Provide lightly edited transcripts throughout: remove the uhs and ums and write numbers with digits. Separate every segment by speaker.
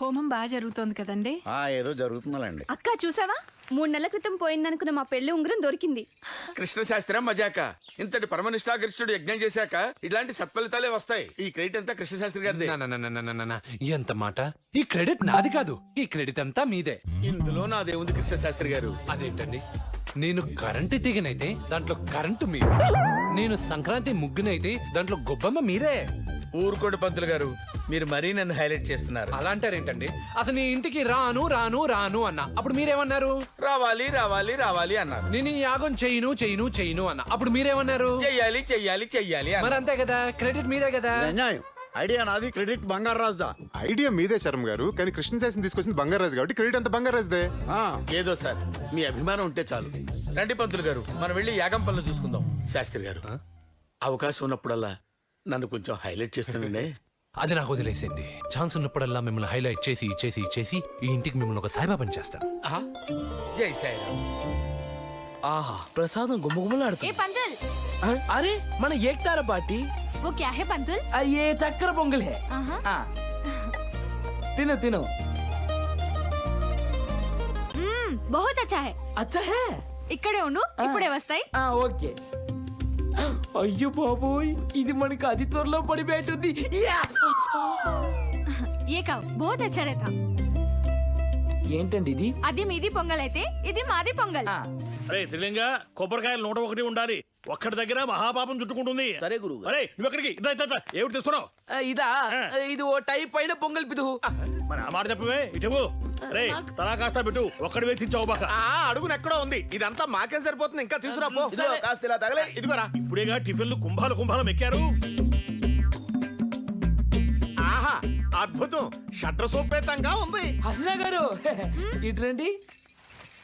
Speaker 1: హోమం బాగా జరుగుతోంది కదండి.
Speaker 2: ఏదో జరుగుతుందండి.
Speaker 3: అక్క చూసావా, 3 నెలల క్రితం పోయిందనుకున్న మా పెళ్లి ఉంగరం దొరికింది.
Speaker 4: కృష్ణ శాస్త్రం మజాక. ఇంతటి పరమనిష్టాగరిష్ఠుడు యజ్ఞం చేశాక ఇలాంటి సత్ఫలితాలే వస్తాయి. ఈ క్రెడిట్ అంతా కృష్ణ శాస్త్రి గారిదే.
Speaker 5: ఎంత మాట? ఈ క్రెడిట్ నాది కాదు, ఈ క్రెడిట్ అంతా మీదే.
Speaker 4: ఇందులో నాదేముంది కృష్ణ శాస్త్రి గారు?
Speaker 5: అదేంటండి, నేను కరెంటు తీగనైతే దాంట్లో కరెంటు మీరు, నేను సంక్రాంతి ముగ్గునైతే దాంట్లో గొబ్బమ్మ మీరే.
Speaker 4: ఊరుకోడు పంతులు గారు, మీరు మరీ నన్ను హైలైట్ చేస్తున్నారు.
Speaker 5: అలా అంటారేంటండి? అసలు నీ ఇంటికి రాను రాను రాను అన్నా, అప్పుడు మీరేమన్నారు?
Speaker 4: రావాలి రావాలి రావాలి అన్నారు.
Speaker 5: నేను ఈ యాగం చెయ్యను చెయ్యను చెయ్యను అన్నా, అప్పుడు మీరేమన్నారు?
Speaker 4: చెయ్యాలి చెయ్యాలి చెయ్యాలి
Speaker 5: మరి అంతే కదా, క్రెడిట్ మీదే కదా.
Speaker 2: అన్యాయం. ఐడియా నాది, క్రెడిట్ బంగారాజుదా.
Speaker 6: ఐడియా మీదే శర్మ గారు, కానీ కృష్ణశాస్త్రి తీసుకొచ్చింది బంగారాజు కాబట్టి క్రెడిట్ అంతా బంగారాజుదే.
Speaker 4: ఏదో సార్, మీ అభిమానం ఉంటే చాలు. రండి పంతులు గారు, మనం వెళ్ళి యాగం పనులు చూసుకుందాం. శాస్త్రి గారు, అవకాశం ఉన్నప్పుడల్లా నన్ను కొంచెం హైలైట్ చేస్తుండే.
Speaker 5: అది నాకు వదిలేసేయండి. ఛాన్స్ ఉన్నప్పుడల్లా మిమ్మల్ని హైలైట్ చేసి చేసి చేసి ఈ ఇంటికి మిమ్మల్ని ఒక సాయిబాబాని చేస్తాను.
Speaker 4: జై సాయిరామ్.
Speaker 7: ఆహా, ప్రసాదం గుమ్మగుమ్మలాడుతుంది.
Speaker 3: ఏ పంతుల్,
Speaker 7: అరే మన ఏక్తారా పార్టీ.
Speaker 3: वो क्या है पंतुल?
Speaker 7: ये चक्कर పొంగల్ है. తిను తిను.
Speaker 3: बहुत अच्छा है.
Speaker 7: అచ్చా హే.
Speaker 3: ఇక్కడే ఉండు, ఇప్పుడే వస్తాయి.
Speaker 7: ఓకే. అయ్యో బాబోయ్, ఇది మనకి అతి త్వరలో పడిపోతుంది.
Speaker 3: ये खाओ, बहुत अच्छा रहता.
Speaker 7: ఏంటండి ఇది?
Speaker 3: అది మీది పొంగల్ అయితే ఇది మాది పొంగల్.
Speaker 8: అరే త్రిలింగ, కొబ్బరికాయలు 101 ఉండాలి. ఒక్కడి దగ్గర మహాపాపం చుట్టుకుంటుంది.
Speaker 7: సరే గురువు.
Speaker 8: అరే నువ్వు ఎక్కడికి? ఏమిటి తెస్తున్నావు?
Speaker 7: ఇదా, ఇది ఓ టైప్ పైన పొంగల్ పిదు.
Speaker 8: మరి ఆ మాట చెప్పవే, ఇటు రే తలా కాస్త పెట్టు. ఒక్కడి వేసించావు బాక.
Speaker 4: అడుగున ఎక్కడో ఉంది, ఇదంతా మాకేం సరిపోతుంది. ఇంకా తీసుకురా పో. కాస్త ఇలా తగలే. ఇదిగోరా.
Speaker 8: ఇప్పుడేగా టిఫిన్లు కుంభాలు కుంభాలు ఎక్కారు.
Speaker 4: ఆహా, అద్భుతం. షట్ర సోపేతంగా ఉంది.
Speaker 7: హసనా గారు ఇటు రండి.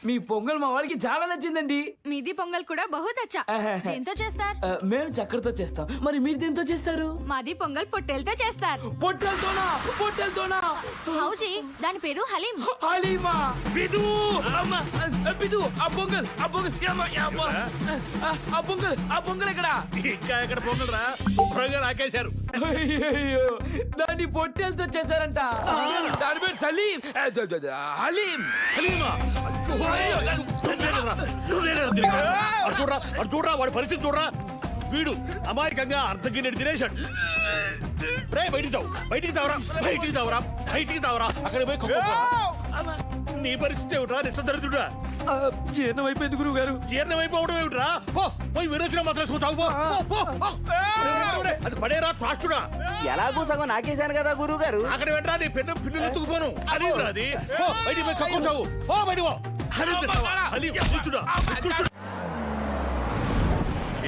Speaker 7: మీ పొంగల్ మా వాడికి చాలా నచ్చిందండి.
Speaker 3: మీది పొంగల్ కూడా బహుత్ అచ్చా. దేంతో చేస్తారు?
Speaker 7: మేము చక్కెరతో చేస్తాం. మరి మీరు దేంతో చేస్తారు?
Speaker 3: మాది పొంగల్ పొట్టేలతో చేస్తారు.
Speaker 7: పొట్టెలతోనా? పొట్టెలతోనా?
Speaker 3: హౌజీ, దాని పేరు హలీం.
Speaker 7: హలీమా? బిదు అమ్మ, బిదు ఆ పొంగల్, ఆ పొంగల్, ఆ పొంగల్, ఆ పొంగల్ ఎక్కడ?
Speaker 8: ఇంకా ఎక్కడ పొంగల్ రా, శుభ్రంగా నాకేశారు.
Speaker 7: అయ్యో, దాన్ని పొట్టెలతో చేశారంట. దాని పేరు సలీం. హలీం.
Speaker 8: హలీమా? చూడరా వాడి పరిస్థితి చూడరా. వీడు అమాయకంగా అర్ధగిన్నెడు తినేశాడు. రే బయటికి తావు, బయటికి తావరా, బయటికి తావరా, బయటికి తావరా. అక్కడ పోయి నీ పరిస్థితి ఏమిట్రా? నిశ్చదరిద్రుడా.
Speaker 7: జీర్ణం అయిపోయింది గురువు గారు.
Speaker 8: జీర్ణం అయిపోవడం ఏమిట్రా? పోయి విరోచన మాత్రం చూసావు. అది పడేరా త్రాష్టుడా.
Speaker 7: ఎలాగో సగం నాకేశాను కదా గురువు గారు.
Speaker 8: అక్కడ పెట్టరా, నీ పెద్ద పిల్లలు ఎత్తుకుపోను. అది అది బయటికి పోయి కక్కుంటావు. బయటికి పో.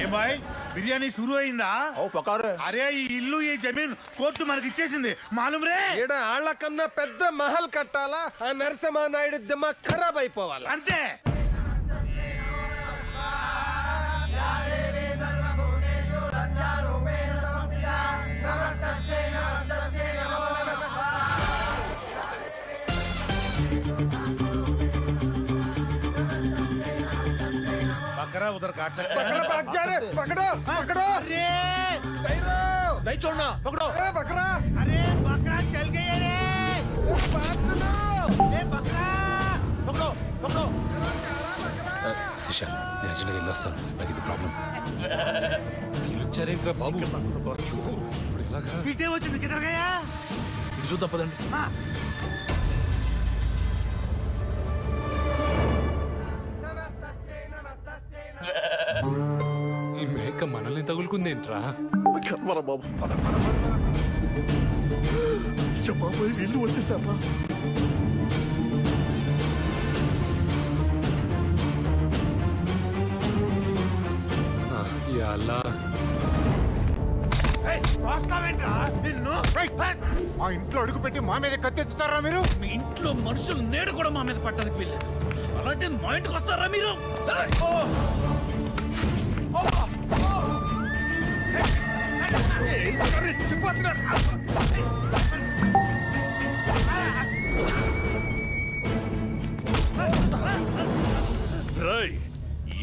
Speaker 9: ఏమాయ్, బిర్యానీ షురూ అయిందా? అరే ఈ ఇల్లు ఈ జమీన్ కోర్టు మనకి ఇచ్చేసింది. మాలూమ్ రే.
Speaker 4: ఆళ్ల కన్నా పెద్ద మహల్ కట్టాలా? ఆ నరసింహ నాయుడు దిమాగ్ ఖరాబ్ అయిపోవాలి
Speaker 9: అంతే. बकरा उधर काट सकता है।
Speaker 4: बकरा भाग जा रे, पकड़ो पकड़ो।
Speaker 9: अरे
Speaker 8: దయ చూడనా, పకడో.
Speaker 4: बकरा,
Speaker 9: अरे बकरा चल गई रे।
Speaker 4: बात सुनो।
Speaker 9: ए बकरा
Speaker 8: పకడో పకడో.
Speaker 5: శిషా, నేను అర్జెంట్గా వెళ్ళొస్తాను. నాకు ఇది ప్రాబ్లం. వీళ్ళు వచ్చారేంట్రా బాబు? ఇప్పుడు ఎలాగా?
Speaker 9: पीटे वो चुन किधर गया?
Speaker 8: ఇటు చూద్దాం పదండి.
Speaker 5: ఈ మేక మనల్ని తగులుకుందేంట్రా?
Speaker 4: వీళ్ళు వచ్చేసారా?
Speaker 5: అలా
Speaker 6: ఆ ఇంట్లో అడుగు పెట్టి మా మీద కత్తెత్తుతారా మీరు?
Speaker 8: మీ ఇంట్లో మనుషులు నేడు కూడా మా మీద పట్టడానికి వెళ్ళలేదు. అలాంటి మా ఇంటికి వస్తారా మీరు?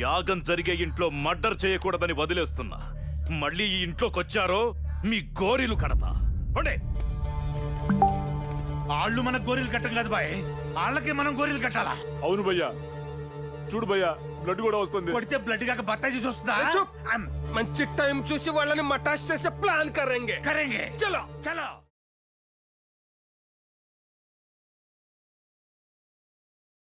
Speaker 8: యాగం జరిగే ఇంట్లో మర్డర్ చేయకూడదని వదిలేస్తున్నా. మళ్ళీ ఈ ఇంట్లోకి వచ్చారో మీ గోరీలు కడతా.
Speaker 9: వాళ్ళు మనకు గోరీలు కట్టం కాదు బాయ్, వాళ్ళకి మనం గోరీలు కట్టాలా.
Speaker 8: అవును భయ్యా, చూడు భయ్యా బ్లడ్ కూడా వస్తుంది.
Speaker 9: కొడితే బ్లడ్ కాక బత్తాయి చూసి వస్తుందా?
Speaker 1: మంచి టైం చూసి వాళ్ళని మటాష్ చేసే ప్లాన్ కరెంగే.
Speaker 9: కరెంగే. చలో చలో.